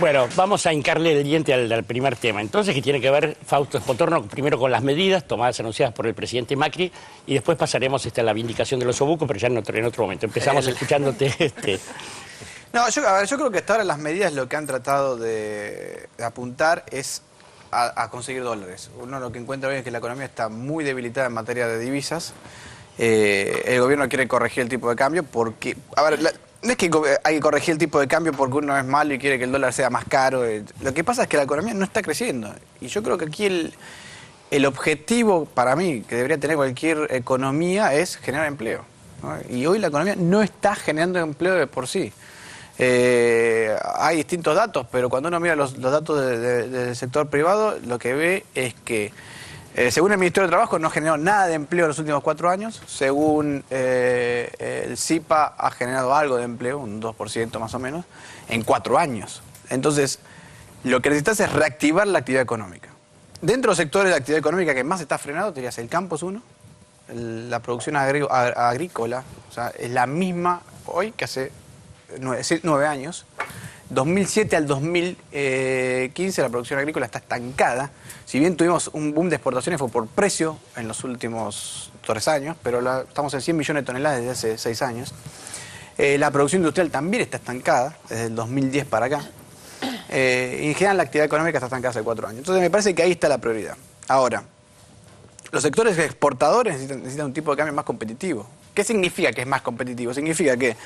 Bueno, vamos a hincarle el diente al primer tema. Entonces, que tiene que ver, Fausto Espotorno, primero con las medidas tomadas, anunciadas por el presidente Macri, y después pasaremos a la vindicación de los osobucos, pero ya en otro momento. Empezamos escuchándote. No, yo creo que hasta ahora las medidas lo que han tratado de apuntar es a conseguir dólares. Uno lo que encuentra hoy es que la economía está muy debilitada en materia de divisas. El gobierno quiere corregir el tipo de cambio porque... A ver, no es que hay que corregir el tipo de cambio porque uno es malo y quiere que el dólar sea más caro. Lo que pasa es que la economía no está creciendo. Y yo creo que aquí el objetivo, para mí, que debería tener cualquier economía, es generar empleo, ¿no? Y hoy la economía no está generando empleo de por sí. Hay distintos datos, pero cuando uno mira los datos del sector privado, lo que ve es que, según el Ministerio de Trabajo, no generó nada de empleo en los últimos 4 años. Según el CIPA, ha generado algo de empleo, un 2% más o menos, en 4 años. Entonces, lo que necesitas es reactivar la actividad económica. Dentro de los sectores de actividad económica que más está frenado, dirías, el campo es uno, la producción agrícola, o sea, es la misma hoy que hace 9 años. 2007 al 2015 la producción agrícola está estancada. Si bien tuvimos un boom de exportaciones fue por precio en los últimos 3 años, pero estamos en 100 millones de toneladas desde hace 6 años. La producción industrial también está estancada desde el 2010 para acá. Y en general la actividad económica está estancada hace 4 años. Entonces me parece que ahí está la prioridad. Ahora, los sectores exportadores necesitan un tipo de cambio más competitivo. ¿Qué significa que es más competitivo? Significa que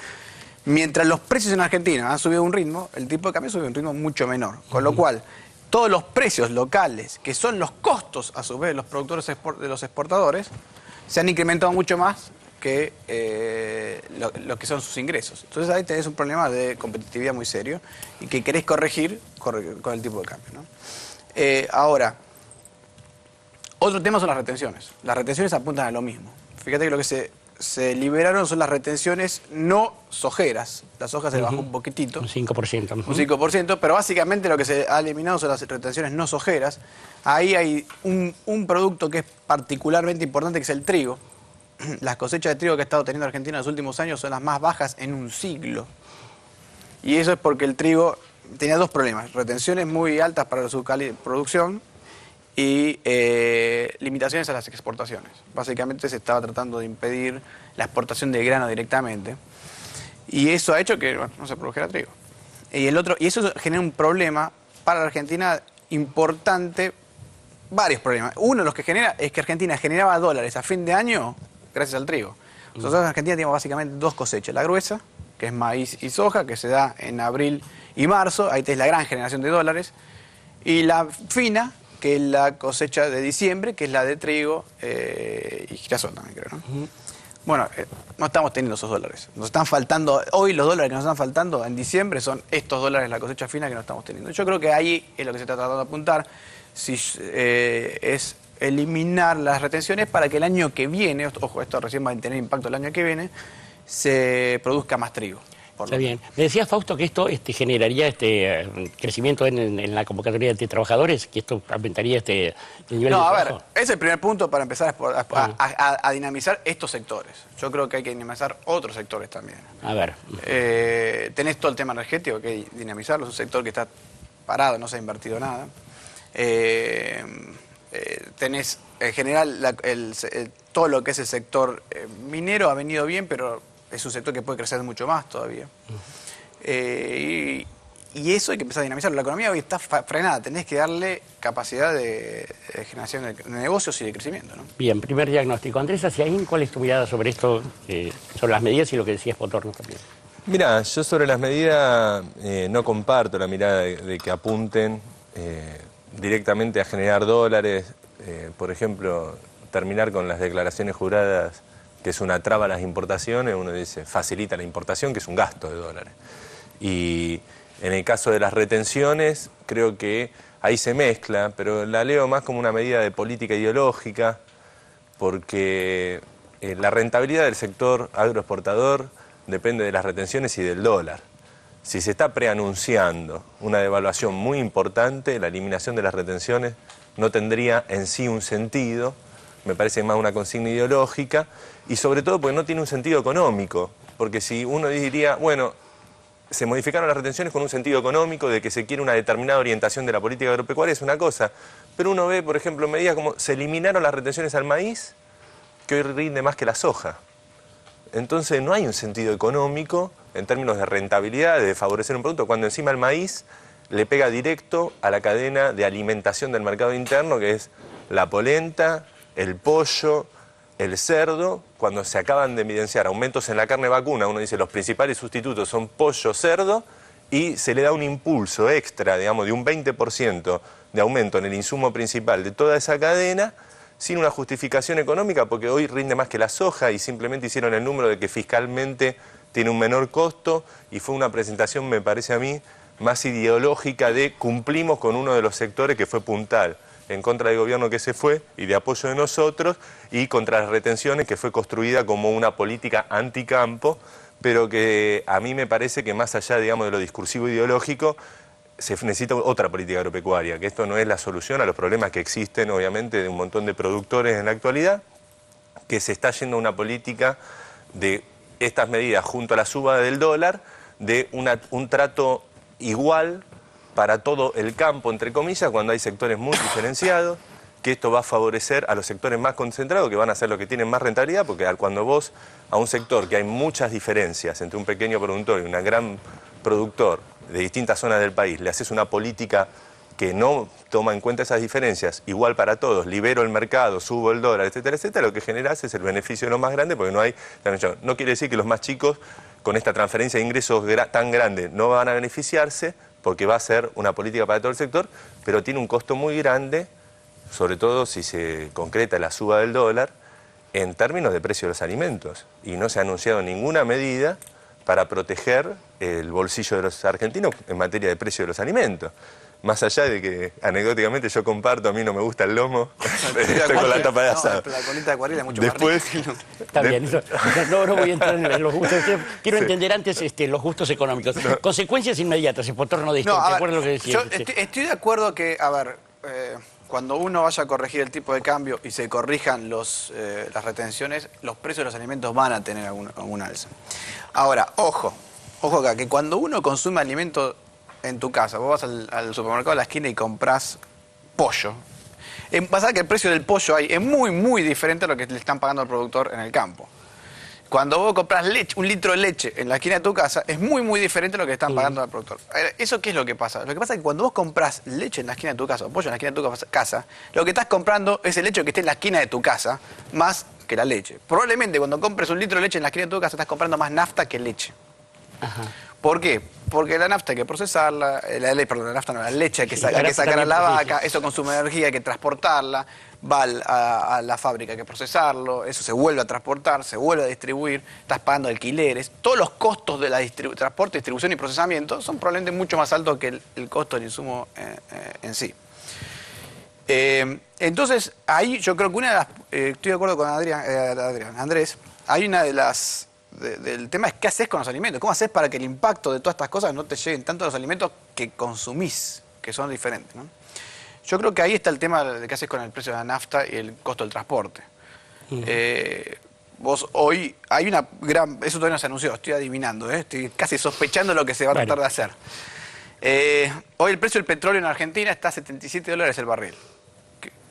mientras los precios en Argentina han subido un ritmo, el tipo de cambio sube a un ritmo mucho menor. Con lo cual, todos los precios locales, que son los costos a su vez de los productores de los exportadores, se han incrementado mucho más que lo que son sus ingresos. Entonces ahí tenés un problema de competitividad muy serio y que querés corregir con el tipo de cambio, ¿no? Ahora, otro tema son las retenciones. Las retenciones apuntan a lo mismo. Fíjate que lo que se liberaron son las retenciones no sojeras. La soja se bajó un poquitito. Un 5%. Un 5%, pero básicamente lo que se ha eliminado son las retenciones no sojeras. Ahí hay un producto que es particularmente importante, que es el trigo. Las cosechas de trigo que ha estado teniendo Argentina en los últimos años son las más bajas en un siglo. Y eso es porque el trigo tenía 2 problemas. Retenciones muy altas para su producción y limitaciones a las exportaciones. Básicamente se estaba tratando de impedir la exportación de grano directamente. Y eso ha hecho que no se produjera trigo. Y eso genera un problema para la Argentina importante, varios problemas. Uno de los que genera es que Argentina generaba dólares a fin de año gracias al trigo. Nosotros en Argentina tenemos básicamente 2 cosechas. La gruesa, que es maíz y soja, que se da en abril y marzo. Ahí tenés la gran generación de dólares. Y la fina, que es la cosecha de diciembre, que es la de trigo y girasol también, creo, ¿no? Bueno, no estamos teniendo esos dólares. Nos están faltando, hoy los dólares que nos están faltando en diciembre son estos dólares, la cosecha fina, que no estamos teniendo. Yo creo que ahí es lo que se está tratando de apuntar, es eliminar las retenciones para que el año que viene, ojo, esto recién va a tener impacto el año que viene, se produzca más trigo. Está bien. Me decía Fausto que esto generaría crecimiento en la convocatoria de trabajadores, que esto aumentaría el nivel de trabajo. No, a ver, es el primer punto para empezar a dinamizar estos sectores. Yo creo que hay que dinamizar otros sectores también. A ver. Tenés todo el tema energético, que hay que dinamizarlo, es un sector que está parado, no se ha invertido nada. Tenés, en general, todo lo que es el sector minero ha venido bien, pero es un sector que puede crecer mucho más todavía. Y eso hay que empezar a dinamizarlo. La economía hoy está frenada. Tenés que darle capacidad de generación de negocios y de crecimiento, ¿no? Bien, primer diagnóstico. Andrés Aciaín, ¿cuál es tu mirada sobre esto, sobre las medidas y lo que decía Espotorno también? Mira, yo sobre las medidas no comparto la mirada de que apunten directamente a generar dólares. Por ejemplo, terminar con las declaraciones juradas, que es una traba a las importaciones. Uno dice, facilita la importación, que es un gasto de dólares. Y en el caso de las retenciones, creo que ahí se mezcla, pero la leo más como una medida de política ideológica, porque la rentabilidad del sector agroexportador depende de las retenciones y del dólar. Si se está preanunciando una devaluación muy importante, la eliminación de las retenciones no tendría en sí un sentido. Me parece más una consigna ideológica y sobre todo porque no tiene un sentido económico. Porque si uno diría, bueno, se modificaron las retenciones con un sentido económico, de que se quiere una determinada orientación de la política agropecuaria, es una cosa. Pero uno ve, por ejemplo, medidas como se eliminaron las retenciones al maíz, que hoy rinde más que la soja. Entonces no hay un sentido económico en términos de rentabilidad, de favorecer un producto, cuando encima el maíz le pega directo a la cadena de alimentación del mercado interno, que es la polenta, el pollo, el cerdo. Cuando se acaban de evidenciar aumentos en la carne vacuna, uno dice los principales sustitutos son pollo, cerdo, y se le da un impulso extra, digamos, de un 20% de aumento en el insumo principal de toda esa cadena, sin una justificación económica, porque hoy rinde más que la soja y simplemente hicieron el número de que fiscalmente tiene un menor costo, y fue una presentación, me parece a mí, más ideológica de cumplimos con uno de los sectores que fue puntal, en contra del gobierno que se fue y de apoyo de nosotros, y contra las retenciones, que fue construida como una política anticampo, pero que a mí me parece que más allá, digamos, de lo discursivo ideológico, se necesita otra política agropecuaria, que esto no es la solución a los problemas que existen, obviamente, de un montón de productores en la actualidad, que se está yendo a una política de estas medidas junto a la suba del dólar, de un trato igual para todo el campo, entre comillas, cuando hay sectores muy diferenciados, que esto va a favorecer a los sectores más concentrados, que van a ser los que tienen más rentabilidad, porque cuando vos a un sector que hay muchas diferencias entre un pequeño productor y un gran productor de distintas zonas del país, le haces una política que no toma en cuenta esas diferencias, igual para todos, libero el mercado, subo el dólar, etcétera, etcétera, lo que generas es el beneficio de los más grandes, porque no hay... No quiere decir que los más chicos, con esta transferencia de ingresos tan grande, no van a beneficiarse, porque va a ser una política para todo el sector, pero tiene un costo muy grande, sobre todo si se concreta la suba del dólar, en términos de precio de los alimentos. Y no se ha anunciado ninguna medida para proteger el bolsillo de los argentinos en materia de precio de los alimentos. Más allá de que, anecdóticamente, yo comparto, a mí no me gusta el lomo, estoy con la tapa de asado. No, la colita de acuarela es mucho Después, más rica. Está bien, no voy a entrar en los gustos. Quiero entender antes los gustos económicos. Consecuencias inmediatas, en Potorno de esto, ¿te acuerdas lo que decía? Yo estoy de acuerdo que, a ver, cuando uno vaya a corregir el tipo de cambio y se corrijan las retenciones, los precios de los alimentos van a tener algún alza. Ahora, ojo acá, que cuando uno consume alimentos en tu casa, vos vas al supermercado de la esquina y comprás pollo, pasa que el precio del pollo ahí es muy, muy diferente a lo que le están pagando al productor en el campo. Cuando vos comprás leche, un litro de leche en la esquina de tu casa, es muy, muy diferente a lo que le están pagando al productor. ¿Eso qué es lo que pasa? Lo que pasa es que cuando vos comprás leche en la esquina de tu casa, o pollo en la esquina de tu casa, lo que estás comprando es el hecho de que esté en la esquina de tu casa, más que la leche. Probablemente cuando compres un litro de leche en la esquina de tu casa, estás comprando más nafta que leche. Ajá. ¿Por qué? Porque la nafta hay que procesarla, la leche hay que sacar a la vaca, eso consume energía, hay que transportarla, va a la fábrica, hay que procesarlo, eso se vuelve a transportar, se vuelve a distribuir, estás pagando alquileres, todos los costos de la transporte, distribución y procesamiento son probablemente mucho más altos que el costo del insumo en sí. Entonces, ahí yo creo que una de las... estoy de acuerdo con Andrés, hay una de las... del tema es qué haces con los alimentos, cómo haces para que el impacto de todas estas cosas no te lleguen tanto a los alimentos que consumís, que son diferentes, ¿no? Yo creo que ahí está el tema de qué haces con el precio de la nafta y el costo del transporte. Vos hoy, hay una gran... Eso todavía no se anunció, estoy adivinando, estoy casi sospechando lo que se va a tratar de hacer. Hoy el precio del petróleo en Argentina está a $77 el barril,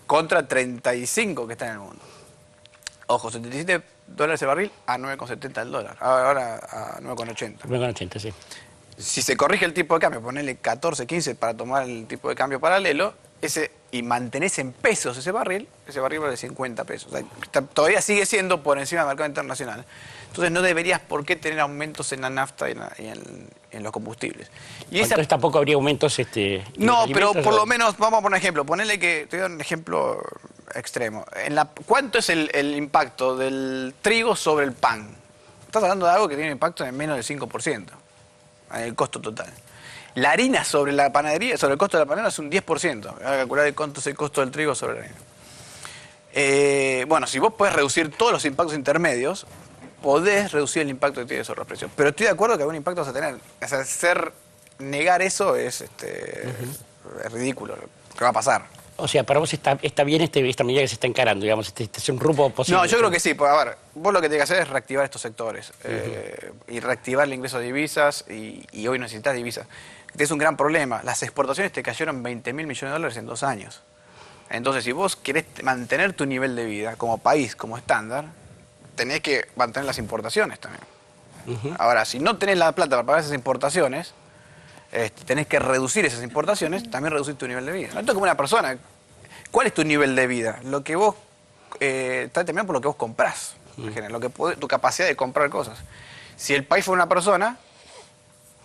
contra 35 que está en el mundo. Ojo, $77 el barril a 9,70 el dólar, ahora a 9,80. 9,80, sí. Si se corrige el tipo de cambio, ponerle 14, 15 para tomar el tipo de cambio paralelo, y mantenés en pesos ese barril vale 50 pesos. O sea, todavía sigue siendo por encima del mercado internacional. Entonces no deberías por qué tener aumentos en la nafta y en los combustibles. Y entonces tampoco habría aumentos no, pero por lo menos, vamos a poner un ejemplo. Ponele que, te doy un ejemplo extremo. ¿Cuánto es el impacto del trigo sobre el pan? Estás hablando de algo que tiene un impacto en menos del 5%, en el costo total. La harina sobre la panadería, sobre el costo de la panadería es un 10%. Voy a calcular cuánto es el costo del trigo sobre la harina. Bueno, si vos podés reducir todos los impactos intermedios, podés reducir el impacto que tiene sobre los precios. Pero estoy de acuerdo que algún impacto vas a tener. O sea, negar eso es ridículo, que va a pasar. O sea, para vos está bien esta medida que se está encarando, digamos, este es un rumbo posible. No, yo creo que sí. A ver, vos lo que tenés que hacer es reactivar estos sectores y reactivar el ingreso de divisas y hoy necesitas divisas. Este es un gran problema. Las exportaciones te cayeron 20.000 millones de dólares en 2 años. Entonces, si vos querés mantener tu nivel de vida como país, como estándar, tenés que mantener las importaciones también. Ahora, si no tenés la plata para pagar esas importaciones, tenés que reducir esas importaciones, también reducir tu nivel de vida. No es como una persona. ¿Cuál es tu nivel de vida? Lo que vos está determinado por lo que vos comprás, tu capacidad de comprar cosas. Si el país fue una persona,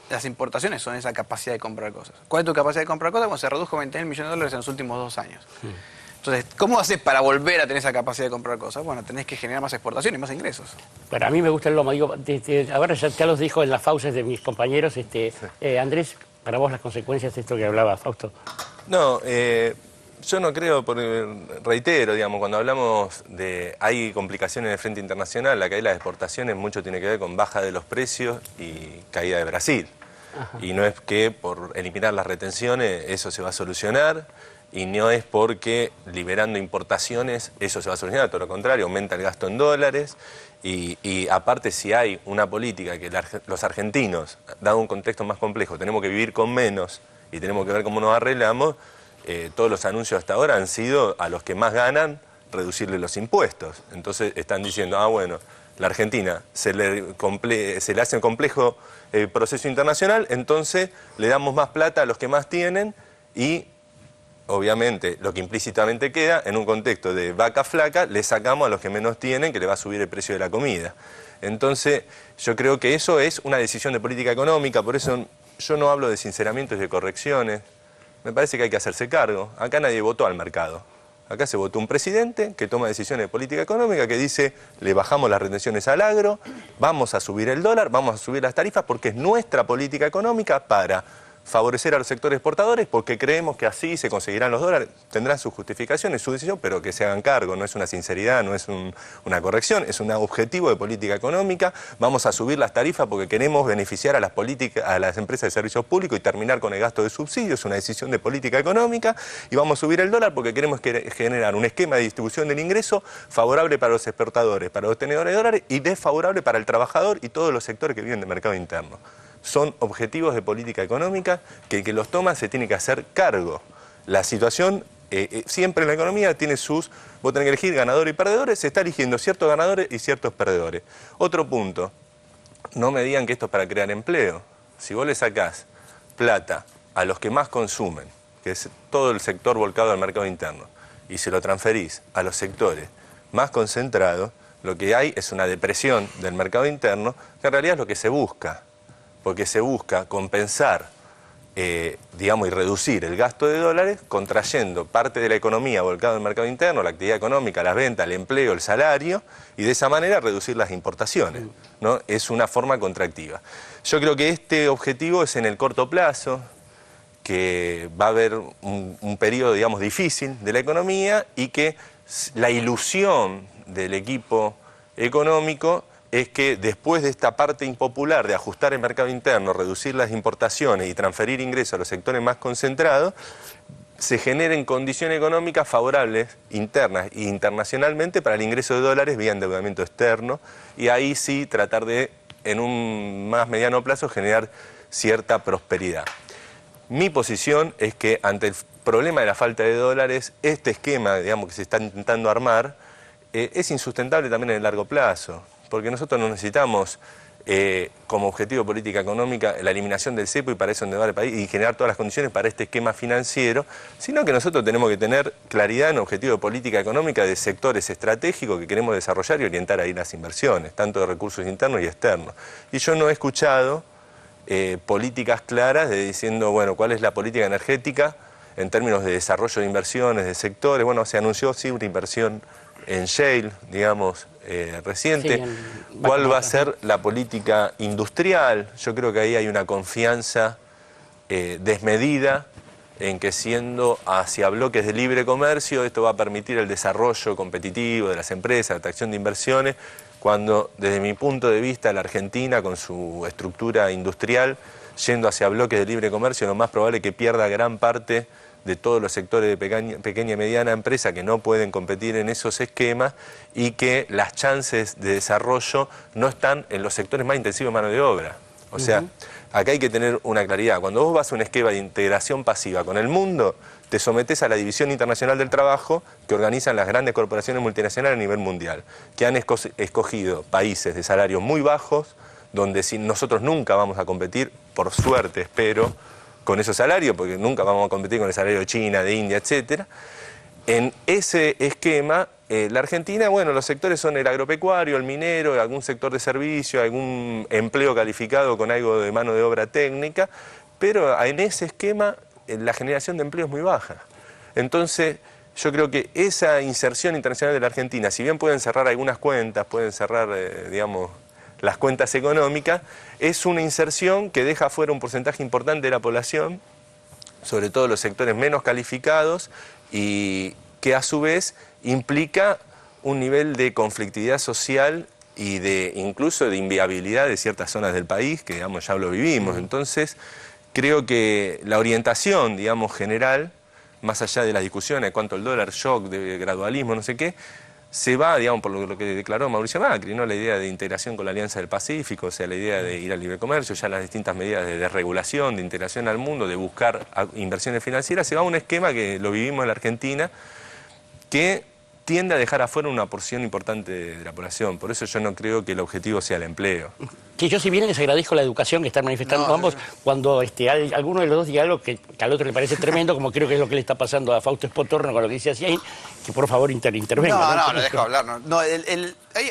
las importaciones son esa capacidad de comprar cosas. ¿Cuál es tu capacidad de comprar cosas? Bueno, se redujo 20.000 millones de dólares en los últimos 2 años. Entonces, ¿cómo haces para volver a tener esa capacidad de comprar cosas? Bueno, tenés que generar más exportación y más ingresos. Bueno, a mí me gusta el lomo. Digo, ahora ya los dijo en las fauces de mis compañeros. Andrés, para vos las consecuencias de esto que hablaba Fausto. No, yo no creo, porque reitero, digamos, cuando hablamos de hay complicaciones en el frente internacional, la caída de las exportaciones mucho tiene que ver con baja de los precios y caída de Brasil. Y no es que por eliminar las retenciones eso se va a solucionar, y no es porque liberando importaciones eso se va a solucionar, todo lo contrario, aumenta el gasto en dólares, y aparte si hay una política que los argentinos, dado un contexto más complejo, tenemos que vivir con menos y tenemos que ver cómo nos arreglamos, todos los anuncios hasta ahora han sido a los que más ganan reducirle los impuestos. Entonces están diciendo, bueno, la Argentina se le hace un complejo proceso internacional, entonces le damos más plata a los que más tienen y obviamente lo que implícitamente queda en un contexto de vaca flaca, le sacamos a los que menos tienen, que le va a subir el precio de la comida. Entonces yo creo que eso es una decisión de política económica, por eso yo no hablo de sinceramientos y de correcciones. Me parece que hay que hacerse cargo. Acá nadie votó al mercado. Acá se votó un presidente que toma decisiones de política económica, que dice, le bajamos las retenciones al agro, vamos a subir el dólar, vamos a subir las tarifas, porque es nuestra política económica para favorecer a los sectores exportadores, porque creemos que así se conseguirán los dólares. Tendrán sus justificaciones, su decisión, pero que se hagan cargo. No es una sinceridad, no es una corrección, es un objetivo de política económica. Vamos a subir las tarifas porque queremos beneficiar a las empresas de servicios públicos y terminar con el gasto de subsidios, es una decisión de política económica. Y vamos a subir el dólar porque queremos generar un esquema de distribución del ingreso favorable para los exportadores, para los tenedores de dólares, y desfavorable para el trabajador y todos los sectores que viven del mercado interno. Son objetivos de política económica que el que los toma se tiene que hacer cargo. La situación, siempre en la economía tiene vos tenés que elegir ganadores y perdedores, se está eligiendo ciertos ganadores y ciertos perdedores. Otro punto, no me digan que esto es para crear empleo. Si vos le sacás plata a los que más consumen, que es todo el sector volcado al mercado interno, y se lo transferís a los sectores más concentrados, lo que hay es una depresión del mercado interno, que en realidad es lo que se busca. Porque se busca compensar, digamos, y reducir el gasto de dólares, contrayendo parte de la economía volcada al mercado interno, la actividad económica, las ventas, el empleo, el salario, y de esa manera reducir las importaciones, ¿no? Es una forma contractiva. Yo creo que este objetivo es en el corto plazo, que va a haber un periodo, digamos, difícil de la economía, y que la ilusión del equipo económico es que después de esta parte impopular de ajustar el mercado interno, reducir las importaciones y transferir ingresos a los sectores más concentrados, se generen condiciones económicas favorables internas e internacionalmente para el ingreso de dólares vía endeudamiento externo, y ahí sí tratar de, en un más mediano plazo, generar cierta prosperidad. Mi posición es que ante el problema de la falta de dólares, este esquema, digamos, que se está intentando armar, es insustentable también en el largo plazo. Porque nosotros no necesitamos como objetivo de política económica la eliminación del cepo y para eso endeudar el país y generar todas las condiciones para este esquema financiero, sino que nosotros tenemos que tener claridad en objetivo de política económica de sectores estratégicos que queremos desarrollar y orientar ahí las inversiones, tanto de recursos internos y externos. Y yo no he escuchado políticas claras de diciendo, bueno, cuál es la política energética en términos de desarrollo de inversiones, de sectores. Bueno, se anunció sí una inversión en shale, digamos, reciente. Sí, ¿cuál va a ser la política industrial? Yo creo que ahí hay una confianza desmedida en que siendo hacia bloques de libre comercio, esto va a permitir el desarrollo competitivo de las empresas, la atracción de inversiones, cuando desde mi punto de vista la Argentina con su estructura industrial, yendo hacia bloques de libre comercio, lo más probable es que pierda gran parte de todos los sectores de pequeña y mediana empresa que no pueden competir en esos esquemas y que las chances de desarrollo no están en los sectores más intensivos de mano de obra. O sea, acá hay que tener una claridad. Cuando vos vas a un esquema de integración pasiva con el mundo, te sometés a la División Internacional del Trabajo que organizan las grandes corporaciones multinacionales a nivel mundial, que han escogido países de salarios muy bajos, donde nosotros nunca vamos a competir, por suerte espero, con esos salarios, porque nunca vamos a competir con el salario de China, de India, etc. En ese esquema, la Argentina, bueno, los sectores son el agropecuario, el minero, algún sector de servicio, algún empleo calificado con algo de mano de obra técnica, pero en ese esquema la generación de empleo es muy baja. Entonces, yo creo que esa inserción internacional de la Argentina, si bien pueden cerrar algunas cuentas, pueden cerrar, digamos, las cuentas económicas, es una inserción que deja fuera un porcentaje importante de la población, sobre todo los sectores menos calificados, y que a su vez implica un nivel de conflictividad social y incluso de inviabilidad de ciertas zonas del país, que digamos ya lo vivimos. Entonces, creo que la orientación, digamos, general, más allá de las discusiones cuanto al dólar shock, de gradualismo, no sé qué, se va, digamos, por lo que declaró Mauricio Macri, ¿no? La idea de integración con la Alianza del Pacífico, o sea, la idea de ir al libre comercio, ya las distintas medidas de desregulación, de integración al mundo, de buscar inversiones financieras, se va a un esquema que lo vivimos en la Argentina, que tiende a dejar afuera una porción importante de la población. Por eso yo no creo que el objetivo sea el empleo. Que yo, si bien les agradezco la educación que están manifestando ambos, cuando alguno de los dos diga algo que al otro le parece tremendo, como creo que es lo que le está pasando a Fausto Espotorno con lo que dice Asiain, que por favor intervenga. No, dejo hablar.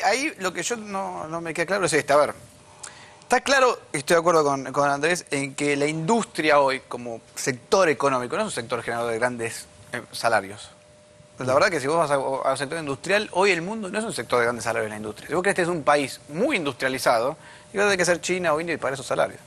Ahí lo que yo no me queda claro es esto. A ver, está claro, estoy de acuerdo con Andrés, en que la industria hoy, como sector económico, no es un sector generador de grandes salarios. La verdad que si vos vas al sector industrial, hoy el mundo no es un sector de grandes salarios en la industria. Si vos crees que este es un país muy industrializado, y vas a tener que ser China o India y pagar esos salarios.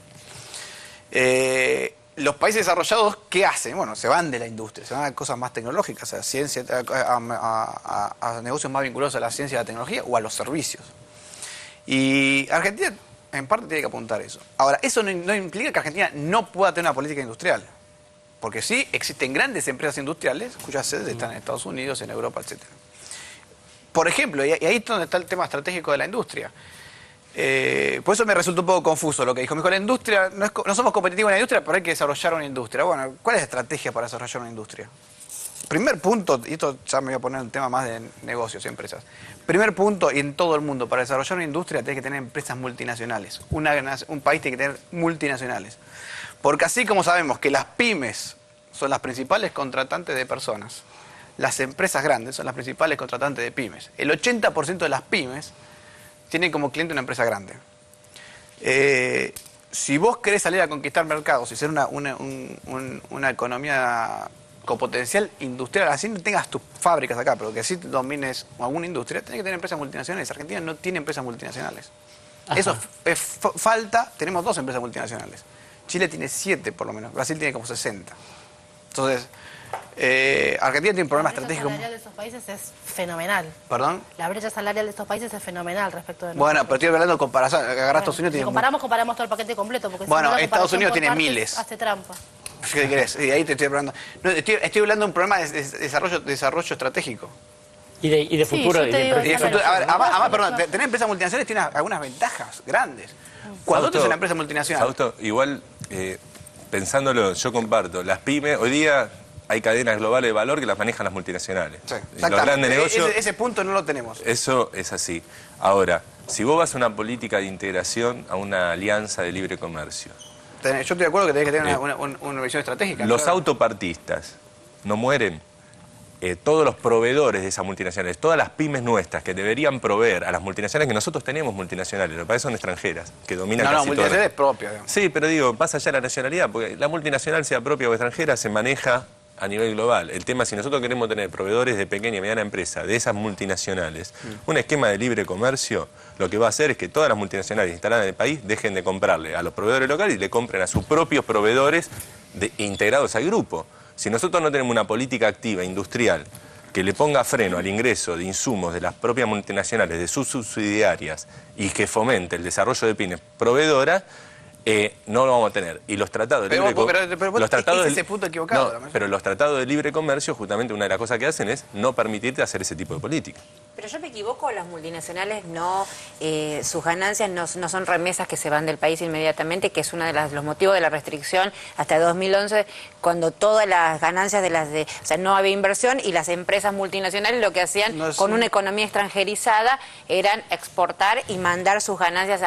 Los países desarrollados, ¿qué hacen? Bueno, se van de la industria, se van a cosas más tecnológicas, a ciencia, a negocios más vinculados a la ciencia y la tecnología o a los servicios. Y Argentina, en parte, tiene que apuntar eso. Ahora, eso no implica que Argentina no pueda tener una política industrial. Porque sí, existen grandes empresas industriales cuyas sedes están en Estados Unidos, en Europa, etc. Por ejemplo, y ahí es donde está el tema estratégico de la industria. Por eso me resultó un poco confuso lo que dijo. Me dijo, la industria, no somos competitivos en la industria, pero hay que desarrollar una industria. Bueno, ¿cuál es la estrategia para desarrollar una industria? Primer punto, y esto ya me voy a poner en un tema más de negocios y empresas. Primer punto, y en todo el mundo, para desarrollar una industria tienes que tener empresas multinacionales. Un país tiene que tener multinacionales. Porque así como sabemos que las pymes son las principales contratantes de personas, las empresas grandes son las principales contratantes de pymes. El 80% de las pymes tienen como cliente una empresa grande. Si vos querés salir a conquistar mercados y ser una economía con potencial industrial, así no tengas tus fábricas acá, pero que así domines alguna industria, tenés que tener empresas multinacionales. Argentina no tiene empresas multinacionales. Ajá. Eso es falta, tenemos 2 empresas multinacionales. Chile tiene 7 por lo menos, Brasil tiene como 60. Entonces, Argentina tiene un problema estratégico. La brecha salarial de estos países es fenomenal. ¿Perdón? La brecha salarial de estos países es fenomenal respecto de nosotros. Bueno, pero estoy hablando de comparación. Agarrar Estados Unidos si comparamos todo el paquete completo. Porque bueno, si Estados Unidos tiene miles. Hace trampa. ¿Qué querés? Y ahí te estoy hablando. No, estoy hablando de un problema de desarrollo estratégico. Y de futuro. Además, perdón, tener empresas multinacionales tiene algunas ventajas grandes. Cuando tú eres una empresa multinacional. Fausto, igual, pensándolo, yo comparto. Las pymes, hoy día hay cadenas globales de valor que las manejan las multinacionales. Sí, los grandes negocios. Ese punto no lo tenemos. Eso es así. Ahora, si vos vas a una política de integración, a una alianza de libre comercio. Yo estoy de acuerdo que tenés que tener una visión estratégica. Los autopartistas no mueren. Todos los proveedores de esas multinacionales, todas las pymes nuestras que deberían proveer a las multinacionales, que nosotros tenemos multinacionales, lo que pasa son extranjeras, que dominan casi todo. No, multinacionales propias. Digamos. Sí, pero digo, pasa allá la nacionalidad, porque la multinacional, sea propia o extranjera, se maneja a nivel global. El tema es si nosotros queremos tener proveedores de pequeña y mediana empresa, de esas multinacionales, un esquema de libre comercio, lo que va a hacer es que todas las multinacionales instaladas en el país dejen de comprarle a los proveedores locales y le compren a sus propios proveedores integrados al grupo. Si nosotros no tenemos una política activa, industrial, que le ponga freno al ingreso de insumos de las propias multinacionales, de sus subsidiarias, y que fomente el desarrollo de pymes proveedoras, no lo vamos a tener. Y los tratados de libre comercio... Pero ese punto equivocado. No, pero los tratados de libre comercio, justamente una de las cosas que hacen es no permitirte hacer ese tipo de política. Pero yo me equivoco, las multinacionales no, sus ganancias no son remesas que se van del país inmediatamente, que es uno de los motivos de la restricción hasta 2011, cuando todas las ganancias o sea, no había inversión y las empresas multinacionales lo que hacían con una economía extranjerizada eran exportar y mandar sus ganancias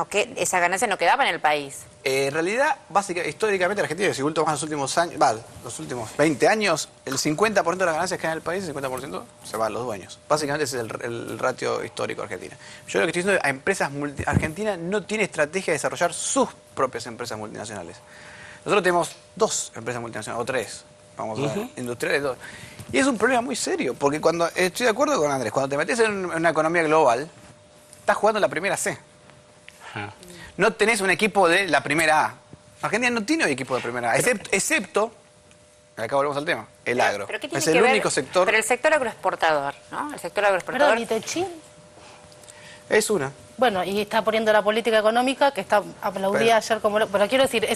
que esas ganancias no quedaban en el país. En realidad, históricamente Argentina, si vuelto más los últimos años, los últimos 20 años, el 50% de las ganancias que hay en el país, el 50% se va a los dueños. Básicamente ese es el ratio histórico de Argentina. Yo lo que estoy diciendo es a empresas Argentina no tiene estrategia de desarrollar sus propias empresas multinacionales. Nosotros tenemos 2 empresas multinacionales, o 3, vamos a ver, industriales 2. Y es un problema muy serio, porque cuando estoy de acuerdo con Andrés, cuando te metes en una economía global, estás jugando la primera C. No tenés un equipo de la primera A. Argentina no tiene un equipo de primera A, excepto, acá volvemos al tema, el agro. ¿Pero qué tiene es que el ver? único sector... Pero el sector agroexportador, ¿no? El sector agroexportador... Perdón, ¿y Techín? Es una. Bueno, y está poniendo la política económica que está aplaudida ayer como... Pero quiero decir,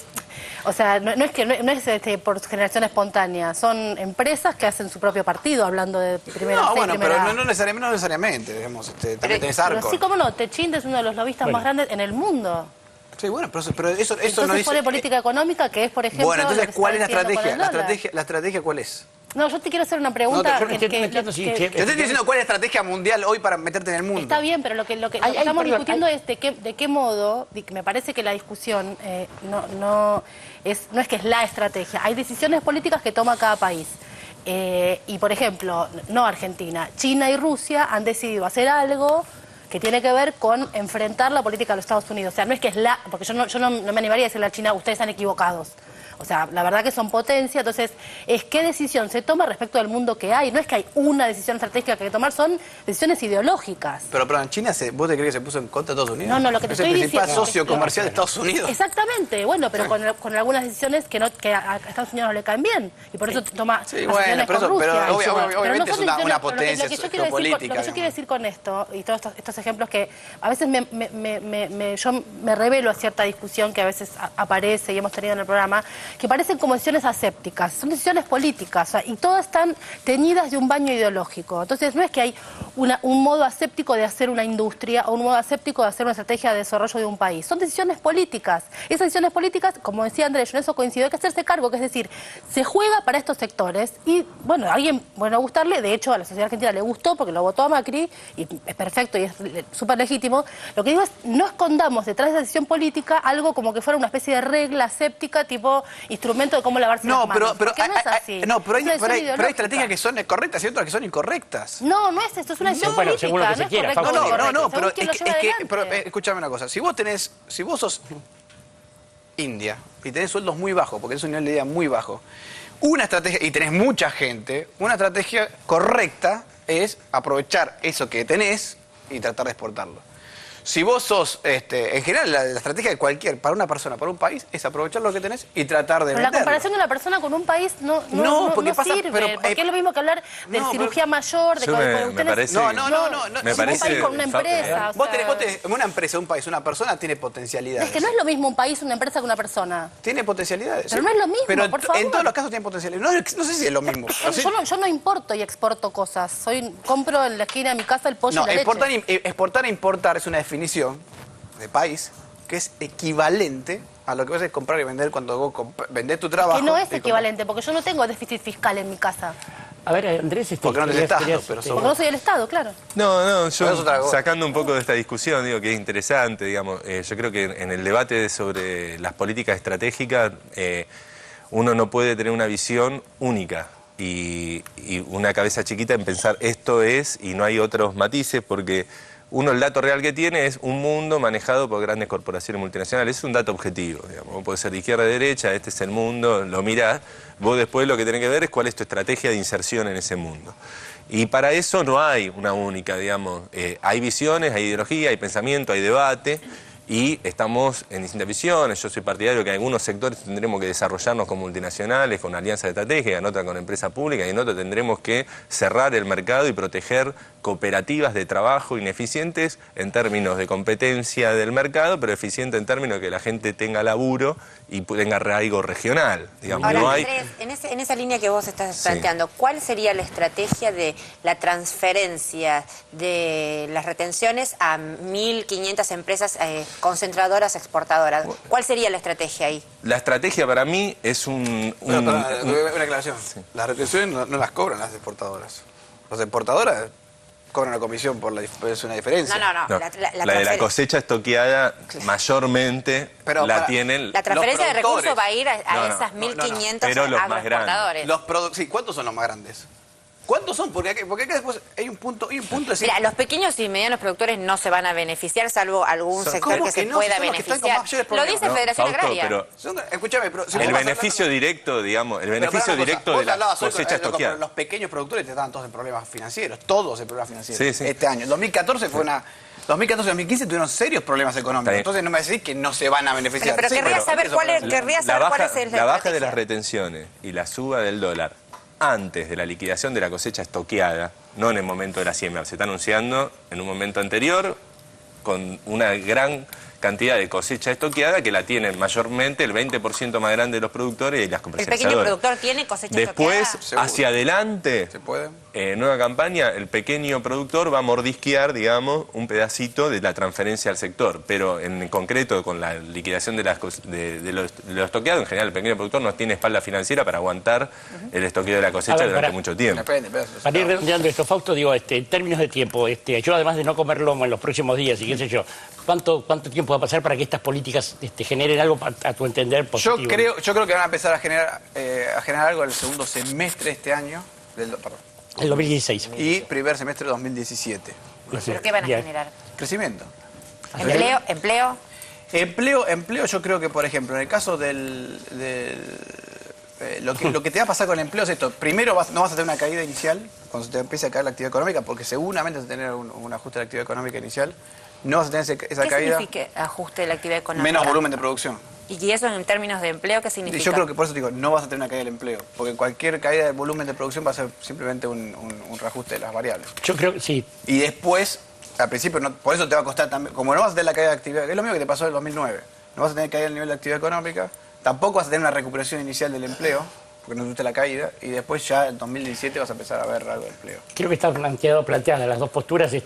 o sea, no es por generación espontánea, son empresas que hacen su propio partido, hablando de primera No, C, bueno, primera pero A. no necesariamente, digamos, también tenés Arcor. Pero sí, cómo no, Techín es uno de los lobistas más grandes en el mundo. Sí, bueno, pero eso Entonces no dice... pone política económica, que es, por ejemplo... Bueno, entonces, ¿cuál es la estrategia? ¿La ¿La estrategia cuál es? No, yo te quiero hacer una pregunta... No, Te entiendo, sí, Te estoy diciendo cuál es la estrategia mundial hoy para meterte en el mundo. Está bien, pero lo que estamos discutiendo es de qué modo, me parece que la discusión no es que es la estrategia, hay decisiones políticas que toma cada país. Y por ejemplo, no Argentina, China y Rusia han decidido hacer algo que tiene que ver con enfrentar la política de los Estados Unidos. O sea, no es que es porque yo no me animaría a decirle a China, ustedes están equivocados. O sea, la verdad que son potencia, entonces, es qué decisión se toma respecto al mundo que hay. No es que hay una decisión estratégica que hay que tomar, son decisiones ideológicas. Pero en China, ¿vos te crees que se puso en contra de Estados Unidos? No, lo que te estoy diciendo... Es el principal socio comercial de Estados Unidos. Exactamente, bueno, pero con algunas decisiones que a Estados Unidos no le caen bien. Y por eso toma decisiones con Rusia. Obviamente es una potencia Lo que yo geopolítica. quiero decir con esto, y todos estos ejemplos que a veces yo me revelo a cierta discusión que a veces aparece y hemos tenido en el programa, que parecen como decisiones asépticas, son decisiones políticas, o sea, y todas están teñidas de un baño ideológico. Entonces no es que hay un modo aséptico de hacer una industria o un modo aséptico de hacer una estrategia de desarrollo de un país. Son decisiones políticas. Esas decisiones políticas, como decía Andrés, yo en eso coincido, hay que hacerse cargo, que es decir, se juega para estos sectores y, bueno, a alguien, bueno, gustarle, de hecho a la sociedad argentina le gustó porque lo votó a Macri y es perfecto y es súper legítimo. Lo que digo es, no escondamos detrás de esa decisión política algo como que fuera una especie de regla aséptica, tipo instrumento de cómo lavarse las manos. Pero no es así. Hay estrategias que son correctas y otras que son incorrectas. No es esto, es una decisión política. Según lo que se quiera, pero escúchame una cosa. Si vos sos India y tenés sueldos muy bajos, porque es un nivel de vida muy bajo, una estrategia, y tenés mucha gente, una estrategia correcta es aprovechar eso que tenés y tratar de exportarlo. Si vos sos, en general, la estrategia de para una persona, para un país, es aprovechar lo que tenés y tratar de venderlo. Pero la comparación de una persona con un país no sirve, porque es lo mismo que hablar de cirugía mayor, de me parece... me parece un país con una empresa. Una empresa, un país, una persona tiene potencialidades. Es que no es lo mismo un país, una empresa que una persona. Tiene potencialidades. Pero no es lo mismo, pero por favor. En todos los casos tiene potencialidades. No sé si es lo mismo. Yo no importo y exporto cosas. Compro en la esquina de mi casa el pollo y la leche. Exportar e importar es una definición de país que es equivalente a lo que vas a comprar y vender cuando vos vendés tu trabajo. Que no es equivalente, porque yo no tengo déficit fiscal en mi casa. A ver, Andrés... Porque no tenés Estado, porque no soy el Estado, claro. No, yo sacando un poco de esta discusión, digo que es interesante, digamos, yo creo que en el debate sobre las políticas estratégicas uno no puede tener una visión única y una cabeza chiquita en pensar esto es y no hay otros matices, porque uno el dato real que tiene es un mundo manejado por grandes corporaciones multinacionales. Es un dato objetivo, digamos. Vos podés ser de izquierda a derecha, este es el mundo, lo mirás. Vos después lo que tenés que ver es cuál es tu estrategia de inserción en ese mundo. Y para eso no hay una única, digamos. Hay visiones, hay ideología, hay pensamiento, hay debate. y estamos en distintas visiones. Yo soy partidario que en algunos sectores tendremos que desarrollarnos con multinacionales, con alianzas estratégicas, en otras con empresas públicas, y en otras tendremos que cerrar el mercado y proteger cooperativas de trabajo ineficientes en términos de competencia del mercado, pero eficiente en términos de que la gente tenga laburo y tenga arraigo regional. Digamos. Ahora, No hay... Andrés, en esa línea que vos estás planteando, ¿cuál sería la estrategia de la transferencia de las retenciones a 1.500 empresas concentradoras exportadoras? ¿Cuál sería la estrategia ahí? La estrategia para mí es una aclaración. Las retenciones no las cobran las exportadoras. Las exportadoras cobran una comisión por es una diferencia. No, la de la cosecha estoqueada mayormente tienen la transferencia de recursos va a ir a esas 1.500 pero los más agroexportadores. Sí, ¿cuántos son los más grandes? ¿Cuántos son? Porque acá después hay un punto de Mira, los pequeños y medianos productores no se van a beneficiar, salvo algún sector que se pueda beneficiar. Lo dice Federación Agraria. Escúchame, pero el beneficio directo, digamos, el beneficio directo de la cosecha estoqueada. Los pequeños productores te estaban todos en problemas financieros, todos en problemas financieros. Sí. Este año, 2014 fue una... 2014 y 2015 tuvieron serios problemas económicos. Entonces no me decís que no se van a beneficiar. Pero querría saber cuál es la baja de las retenciones y la suba del dólar antes de la liquidación de la cosecha estoqueada, no en el momento de la siembra, se está anunciando en un momento anterior con una gran cantidad de cosecha estoqueada que la tienen mayormente el 20% más grande de los productores y las comercializadoras. ¿El pequeño productor tiene cosecha estoqueada? Después, ¿Seguro? hacia adelante, ¿se puede? Nueva campaña, el pequeño productor va a mordisquear, digamos, un pedacito de la transferencia al sector, pero en concreto con la liquidación de los estoqueados, en general el pequeño productor no tiene espalda financiera para aguantar el estoqueo de la cosecha durante mucho tiempo. Para ir redondeando esto, Fausto, digo, en términos de tiempo, yo además de no comer lomo en los próximos días y qué sé yo, ¿cuánto tiempo va a pasar para que estas políticas generen algo, a tu entender, positivo? Yo creo que van a empezar a generar algo en el segundo semestre de este año, el 2016. Y primer semestre de 2017. ¿Pero qué van a generar? Crecimiento. ¿Empleo? Yo creo que, por ejemplo, en el caso lo que te va a pasar con el empleo es esto. Primero no vas a tener una caída inicial cuando se te empiece a caer la actividad económica, porque seguramente vas a tener un ajuste de la actividad económica inicial. No vas a tener esa caída. ¿Qué significa ajuste de la actividad económica? Menos volumen de producción. ¿Y eso en términos de empleo qué significa? Yo creo que por eso digo, no vas a tener una caída del empleo, porque cualquier caída del volumen de producción va a ser simplemente un reajuste de las variables. Yo creo que sí. Y después, al principio, por eso te va a costar también, como no vas a tener la caída de actividad, es lo mismo que te pasó en el 2009, no vas a tener caída del nivel de actividad económica, tampoco vas a tener una recuperación inicial del empleo, porque no tuviste la caída, y después ya en 2017 vas a empezar a ver algo de empleo. Creo que están planteadas las dos posturas. Yo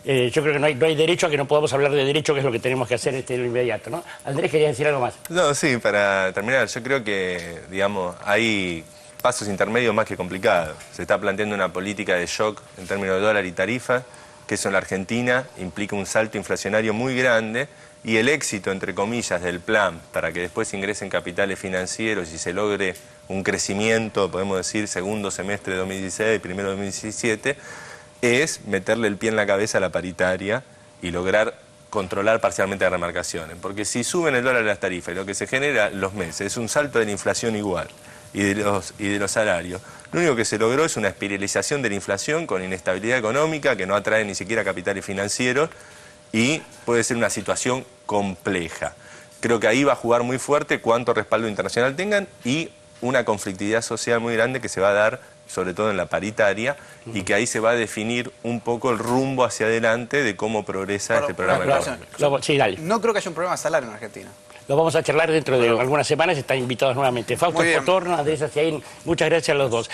creo que no hay derecho a que no podamos hablar de derecho, que es lo que tenemos que hacer en lo inmediato, ¿no? Andrés, quería decir algo más. No, sí, para terminar, yo creo que, digamos, hay pasos intermedios más que complicados. Se está planteando una política de shock en términos de dólar y tarifa, que eso en la Argentina implica un salto inflacionario muy grande, y el éxito, entre comillas, del plan para que después ingresen capitales financieros y se logre un crecimiento, podemos decir, segundo semestre de 2016 y primero de 2017, es meterle el pie en la cabeza a la paritaria y lograr controlar parcialmente las remarcaciones. Porque si suben el dólar y las tarifas y lo que se genera en los meses es un salto de la inflación igual y de los salarios, lo único que se logró es una espiralización de la inflación con inestabilidad económica que no atrae ni siquiera capitales financieros y puede ser una situación compleja. Creo que ahí va a jugar muy fuerte cuánto respaldo internacional tengan y una conflictividad social muy grande que se va a dar, sobre todo en la paritaria, y que ahí se va a definir un poco el rumbo hacia adelante de cómo progresa este programa económico. Sí, dale. No creo que haya un problema de salario en Argentina. Lo vamos a charlar dentro de algunas semanas, están invitados nuevamente. Fausto Potorno, Andrés Aciaín, muchas gracias a los dos.